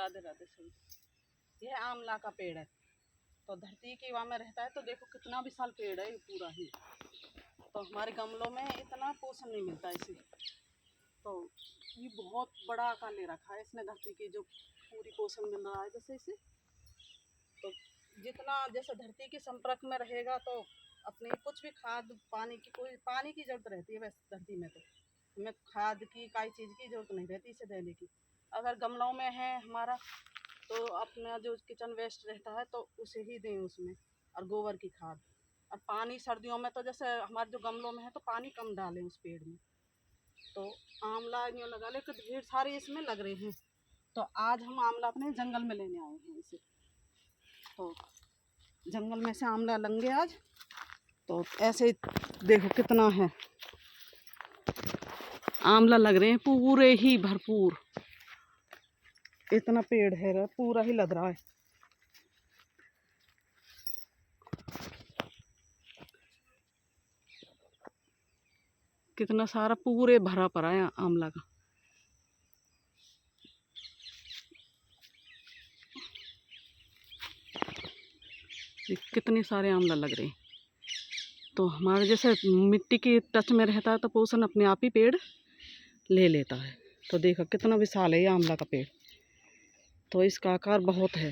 राधे राधे सभी। यह आंवला का पेड़ है, तो धरती की हवा में रहता है। तो देखो कितना विशाल पेड़ है ये पूरा ही। तो हमारे गमलों में इतना पोषण नहीं मिलता इसे, तो ये बहुत बड़ा आकार ले रखा है इसने धरती की, जो पूरी पोषण मिल रहा है जैसे इसे। तो जितना जैसे धरती के संपर्क में रहेगा तो अपने कुछ भी खाद पानी की, कोई पानी की जरूरत रहती है वैसे धरती में, तो हमें खाद की कोई चीज़ की जरूरत नहीं रहती इसे देने की। अगर गमलों में है हमारा, तो अपना जो किचन वेस्ट रहता है तो उसे ही दें उसमें, और गोबर की खाद। और पानी सर्दियों में तो जैसे हमारे जो गमलों में है तो पानी कम डालें उस पेड़ में। तो आंवला यूँ लगा ले कि ढेर सारे इसमें लग रहे हैं। तो आज हम आंवला अपने जंगल में लेने आए हैं इसे। तो जंगल में से आंवला लेंगे आज। तो ऐसे देखो कितना है आंवला लग रहे हैं, पूरे ही भरपूर। इतना पेड़ है, पूरा ही लग रहा है। कितना सारा पूरे भरा पड़ा है आंवला का। कितने सारे आंवला लग रहे हैं। तो हमारे जैसे मिट्टी की टच में रहता है तो पोषण अपने आप ही पेड़ ले लेता है। तो देखो कितना विशाल है ये आंवला का पेड़, तो इसका आकार बहुत है।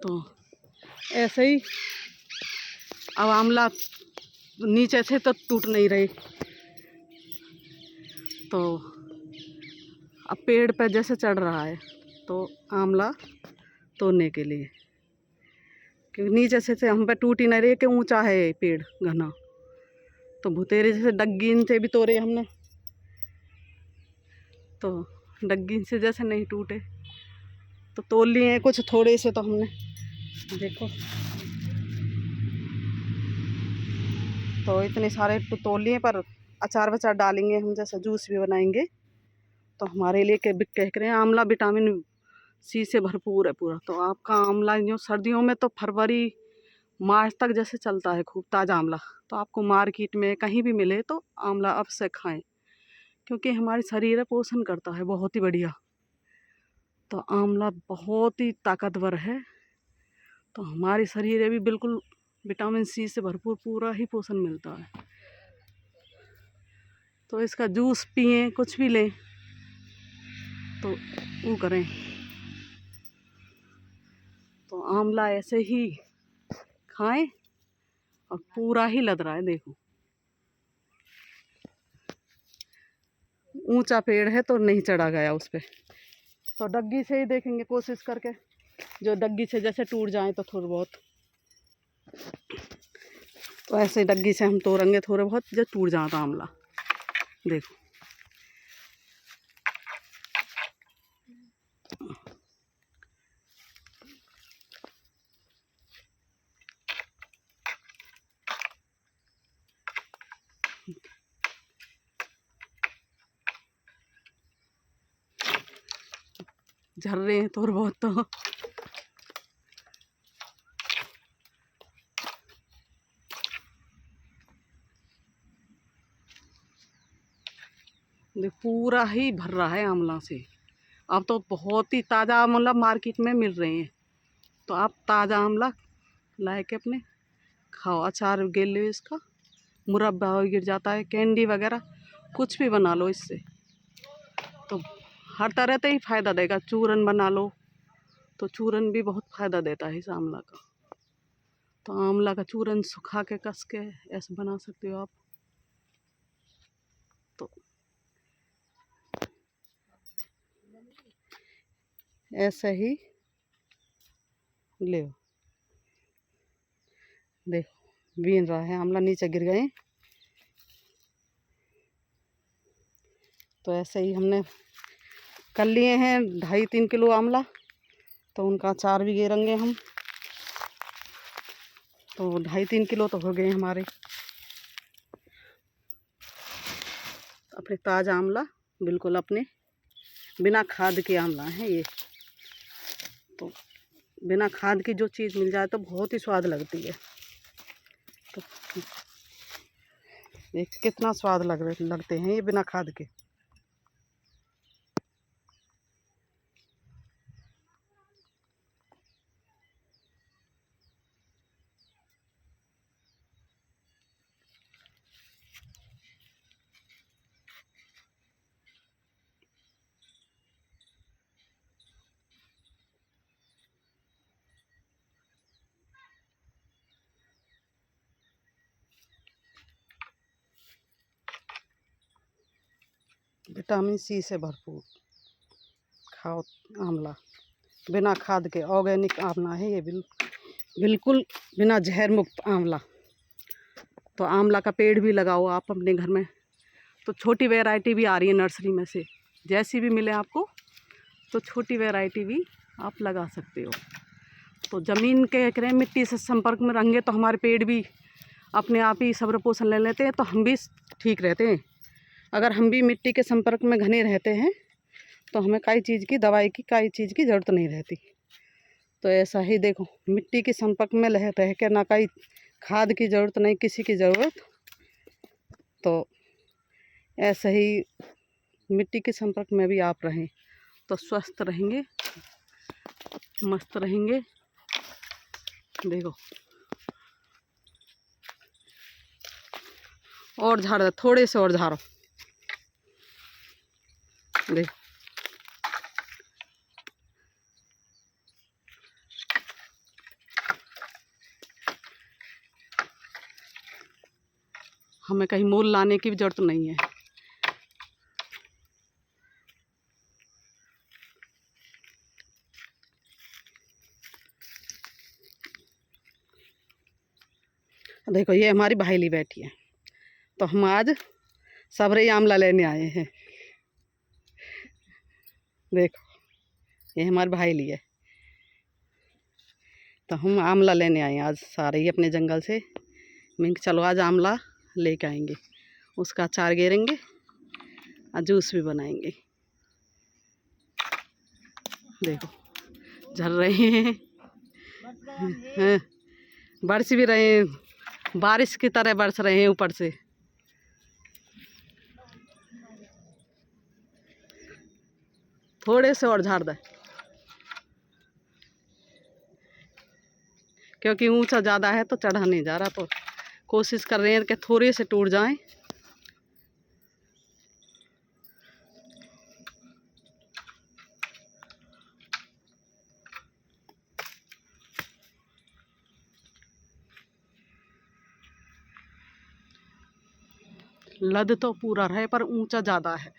तो ऐसे ही अब आंवला नीचे से तो टूट नहीं रही, तो अब पेड़ पर जैसे चढ़ रहा है तो आंवला तोड़ने के लिए, क्योंकि नीचे से हम पे टूट ही नहीं रही कि ऊंचा है पेड़ घना। तो भुतेरे जैसे डग्गीन से भी तोड़े हमने, तो डग्गीन से जैसे नहीं टूटे तो तोड़ लिए हैं कुछ थोड़े से। तो हमने देखो तो इतने सारे तो तोड़ लिए, पर अचार वचार डालेंगे हम, जैसे जूस भी बनाएंगे। तो हमारे लिए कह रहे हैं आंवला विटामिन सी से भरपूर है पूरा। तो आपका आंवला जो सर्दियों में तो फरवरी मार्च तक जैसे चलता है खूब ताज़ा आंवला, तो आपको मार्केट में कहीं भी मिले तो आंवला अवश्य खाएं, क्योंकि हमारे शरीर है पोषण करता है बहुत ही बढ़िया। तो आंवला बहुत ही ताकतवर है, तो हमारे शरीर में भी बिल्कुल विटामिन सी से भरपूर पूरा ही पोषण मिलता है। तो इसका जूस पिएं, कुछ भी लें तो वो करें। तो आंवला ऐसे ही खाएं, और पूरा ही लद रहा है देखो। ऊंचा पेड़ है तो नहीं चढ़ा गया उस पे। तो डग्गी से ही देखेंगे कोशिश करके, जो डग्गी से जैसे टूट जाए तो थोड़ा बहुत, तो ऐसे डग्गी से हम तोड़ेंगे थोड़े बहुत जो टूट जाता आंवला। देखो झर रहे हैं थोड़े बहुत। तो पूरा ही भर रहा है आंवला से। अब तो बहुत ही ताज़ा आंवला मार्केट में मिल रहे हैं, तो आप ताज़ा आंवला ला के अपने खाओ, अचार गेल लो, इसका मुरब्बा गिर जाता है, कैंडी वगैरह कुछ भी बना लो इससे। तो हर तरह से ही फ़ायदा देगा। चूरन बना लो तो चूरन भी बहुत फ़ायदा देता है इस आंवला का। तो आंवला का चूरन सुखा के कस के ऐसे बना सकते हो आप। तो ऐसे ही ले देखो बीन रहा है आंवला, नीचे गिर गए। तो ऐसे ही हमने कर लिए हैं 2.5-3 किलो आंवला, तो उनका अचार भी गेरेंगे हम। तो 2.5-3 किलो तो हो गए हमारे अपने ताज़ा आंवला, बिल्कुल अपने बिना खाद के आंवला है ये। तो बिना खाद की जो चीज़ मिल जाए तो बहुत ही स्वाद लगती है। तो ये कितना स्वाद लगते हैं ये बिना खाद के। विटामिन सी से भरपूर। खाओ आंवला, बिना खाद के ऑर्गेनिक आंवला है ये, बिल्कुल बिना जहर मुक्त आंवला। तो आंवला का पेड़ भी लगाओ आप अपने घर में। तो छोटी वैरायटी भी आ रही है नर्सरी में से, जैसी भी मिले आपको तो छोटी वैरायटी भी आप लगा सकते हो। तो ज़मीन के करें मिट्टी से संपर्क में रहेंगे तो हमारे पेड़ भी अपने आप ही सब्र पोषण ले लेते हैं, तो हम भी ठीक रहते हैं। अगर हम भी मिट्टी के संपर्क में घने रहते हैं तो हमें कई चीज़ की दवाई की कई चीज़ की ज़रूरत नहीं रहती। तो ऐसा ही देखो, मिट्टी के संपर्क में रह के ना कई खाद की ज़रूरत नहीं किसी की ज़रूरत। तो ऐसे ही मिट्टी के संपर्क में भी आप रहें तो स्वस्थ रहेंगे, मस्त रहेंगे। देखो और झाड़, थोड़े से और झाड़ो। देखो हमें कहीं मोल लाने की भी जरूरत नहीं है। देखो ये हमारी भाईली बैठी है, तो हम आज सबरे आंवला लेने आए हैं। देखो ये हमारी भाईली है, तो हम आंवला लेने आए हैं आज सारे ही अपने जंगल से। मैं चलो आज आंवला लेके आएंगे, उसका अचार गेरेंगे और जूस भी बनाएंगे। देखो झर रहे हैं, बरस भी रहे हैं, बारिश की तरह बरस रहे हैं ऊपर से। थोड़े से और झाड़ दे, क्योंकि ऊंचा ज़्यादा है तो चढ़ा नहीं जा रहा, तो कोशिश कर रहे हैं कि थोड़े से टूट जाएं। लद तो पूरा रहे पर ऊंचा ज़्यादा है,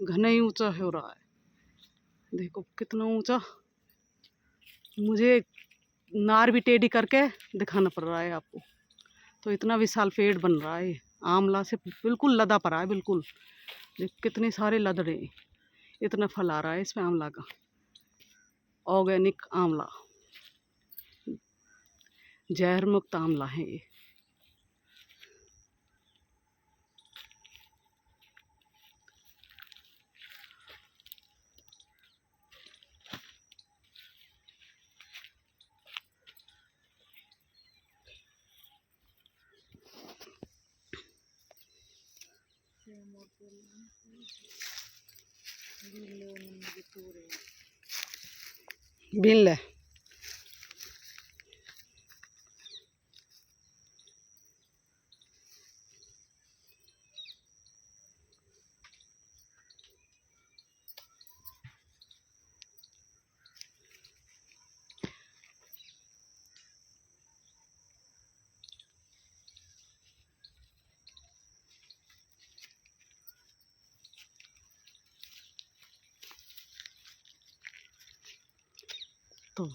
घना ही ऊंचा हो रहा है। देखो कितना ऊंचा, मुझे नार भी टेढ़ी करके दिखाना पड़ रहा है आपको। तो इतना विशाल पेड़ बन रहा है आंवला से, बिल्कुल लदा पड़ा है बिल्कुल। देख कितने सारे लद रहे हैं, इतना फल आ रहा है इसमें आंवला का। ऑर्गेनिक आंवला, जहर मुक्त आंवला है ये। बीन ले तो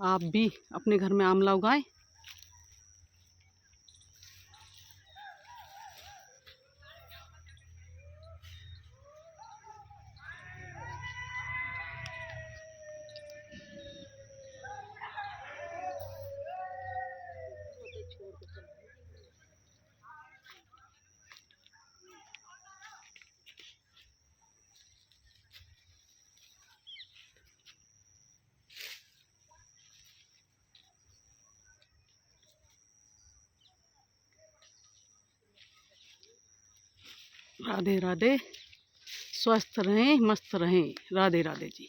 आप भी अपने घर में आंवला उगाएं। राधे राधे, स्वस्थ रहें, मस्त रहें। राधे राधे जी।